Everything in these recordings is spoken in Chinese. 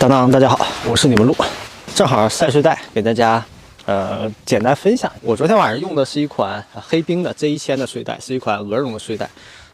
当当，大家好，我是你们路，正好晒睡袋给大家简单分享。我昨天晚上用的是一款黑冰的 J1000的睡袋，是一款鹅绒的睡袋。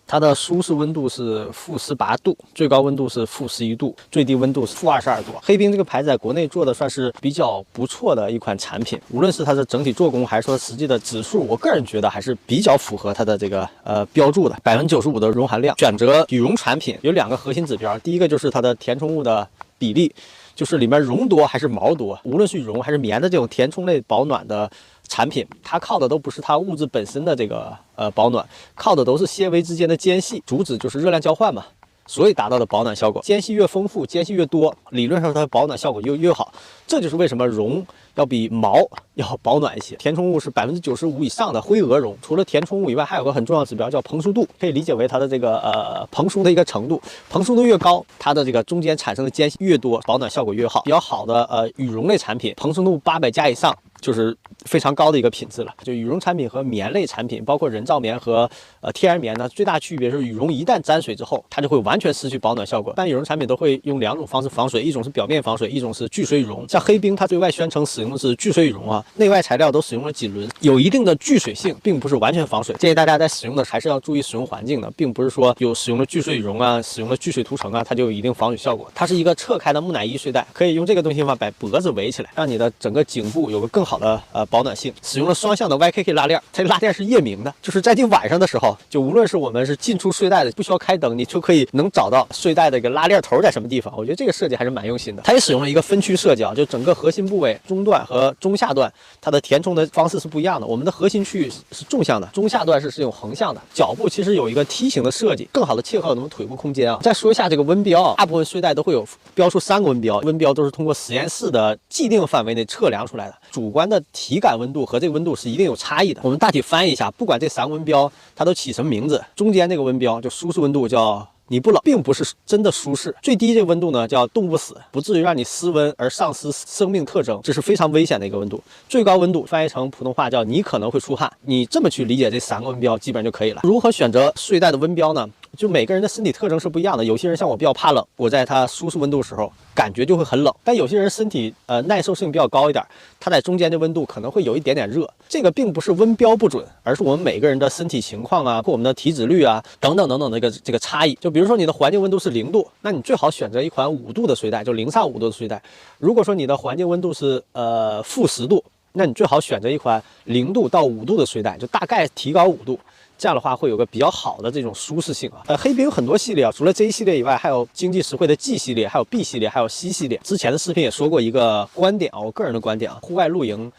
它的舒适温度是-18度，最高温度是-11度，最低温度是-22度。黑冰这个牌子在国内做的算是比较不错的一款产品，无论是它的整体做工，还是说实际的指数，我个人觉得还是比较符合它的这个标注的95%的绒含量。选择羽绒产品有2个核心指标，第一个就是它的填充物的比例，就是里面绒多还是毛多。无论是羽绒还是棉的这种填充类保暖的产品，它靠的都不是它物质本身的这个保暖，靠的都是纤维之间的间隙，主旨就是热量交换嘛，所以达到的保暖效果。间隙越丰富，间隙越多，理论上它的保暖效果就越好。这就是为什么绒要比毛要保暖一些。填充物是95%以上的灰鹅绒，除了填充物以外，还有个很重要的指标叫蓬松度，可以理解为它的这个蓬松的一个程度。蓬松度越高，它的这个中间产生的间隙越多，保暖效果越好。比较好的羽绒类产品，蓬松度800加以上，就是非常高的一个品质了。就羽绒产品和棉类产品，包括人造棉和天然棉呢，最大区别是羽绒一旦沾水之后，它就会完全失去保暖效果。但羽绒产品都会用2种方式防水，一种是表面防水，一种是聚水羽绒。像黑冰，它对外宣称使用的是聚水羽绒啊，内外材料都使用了锦纶，有一定的聚水性，并不是完全防水。建议大家在使用的还是要注意使用环境的，并不是说有使用了聚水羽绒啊，使用了聚水涂层啊，它就有一定防水效果。它是一个侧开的木乃伊睡袋，可以用这个东西把脖子围起来，让你的整个颈部有个更好的保暖性。使用了双向的 YKK 拉链，它拉链是夜明的，就是在你晚上的时候，就无论是我们是进出睡袋的，不需要开灯，你就可以能找到睡袋的一个拉链头在什么地方。我觉得这个设计还是蛮用心的。它也使用了一个分区设计啊，就整个核心部位中段和中下段，它的填充的方式是不一样的。我们的核心区域是纵向的，中下段是用横向的。脚部其实有一个梯形的设计，更好的切合我们腿部空间啊。再说一下这个温标，大部分睡袋都会有标出3个温标，温标都是通过实验室的既定范围内测量出来的，主观的体感温度和这个温度是一定有差异的。我们大体翻译一下，不管这3个温标它都起什么名字，中间这个温标就舒适温度叫你不冷，并不是真的舒适。最低这个温度呢叫冻不死，不至于让你失温而丧失生命特征，这是非常危险的一个温度。最高温度翻译成普通话叫你可能会出汗，你这么去理解这3个温标基本上就可以了。如何选择睡袋的温标呢？就每个人的身体特征是不一样的，有些人像我比较怕冷，我在它舒适温度的时候感觉就会很冷，但有些人身体耐受性比较高一点，它在中间的温度可能会有一点点热。这个并不是温标不准，而是我们每个人的身体情况啊，或我们的体脂率啊等等等等的这个差异。就比如说你的环境温度是0度，那你最好选择一款5度的睡袋，就0上5度的睡袋。如果说你的环境温度是-10度，那你最好选择一款0度到5度的睡袋，就大概提高5度。这样的话会有个比较好的这种舒适性啊。黑冰有很多系列啊，除了 J 系列以外，还有经济实惠的 G 系列，还有 B 系列，还有 C 系列。之前的视频也说过一个观点啊，我个人的观点啊，户外露营，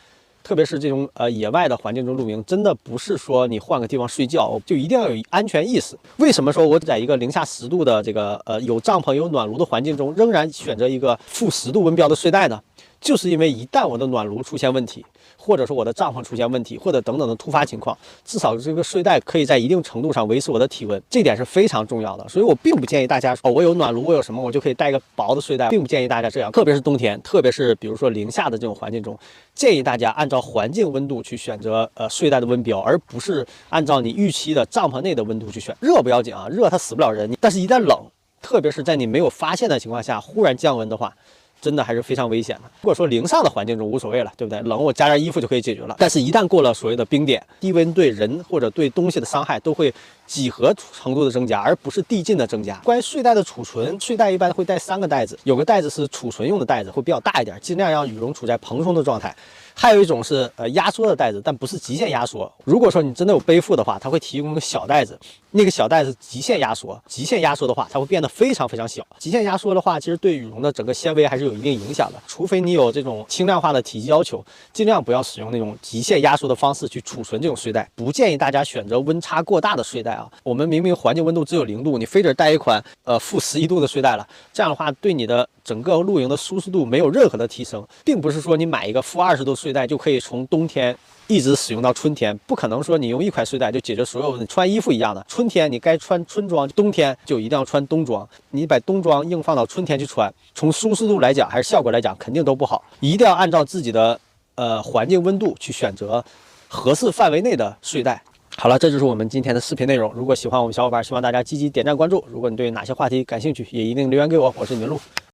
特别是这种野外的环境中露营，真的不是说你换个地方睡觉就一定要有安全意识。为什么说我在一个-10度的这个有帐篷有暖炉的环境中，仍然选择一个-10度温标的睡袋呢？就是因为一旦我的暖炉出现问题，或者说我的帐篷出现问题，或者等等的突发情况，至少这个睡袋可以在一定程度上维持我的体温，这点是非常重要的。所以我并不建议大家说，我有暖炉，我有什么，我就可以带一个薄的睡袋，并不建议大家这样。特别是冬天，特别是比如说零下的这种环境中，建议大家按照环境温度去选择睡袋的温标，而不是按照你预期的帐篷内的温度去选。热不要紧啊，热它死不了人，但是一旦冷，特别是在你没有发现的情况下忽然降温的话，真的还是非常危险的。如果说0上的环境中无所谓了，对不对？冷我加件衣服就可以解决了。但是，一旦过了所谓的冰点，低温对人或者对东西的伤害都会几何程度的增加，而不是递进的增加。关于睡袋的储存，睡袋一般会带3个袋子，有个袋子是储存用的袋子，会比较大一点，尽量让羽绒处在蓬松的状态。还有一种是压缩的袋子，但不是极限压缩。如果说你真的有背负的话，它会提供个小袋子，那个小袋子极限压缩。极限压缩的话，它会变得非常非常小。极限压缩的话，其实对羽绒的整个纤维还是有一定影响的。除非你有这种轻量化的体积要求，尽量不要使用那种极限压缩的方式去储存这种睡袋。不建议大家选择温差过大的睡袋啊。我们明明环境温度只有0度，你非得带一款-11度的睡袋了，这样的话对你的整个露营的舒适度没有任何的提升。并不是说你买一个-20度睡袋就可以从冬天一直使用到春天，不可能说你用一款睡袋就解决所有问题。穿衣服一样的，春天你该穿春装，冬天就一定要穿冬装。你把冬装硬放到春天去穿，从舒适度来讲还是效果来讲，肯定都不好。一定要按照自己的环境温度去选择合适范围内的睡袋。好了，这就是我们今天的视频内容。如果喜欢我们小伙伴，希望大家积极点赞关注。如果你对哪些话题感兴趣，也一定留言给我。我是你的路。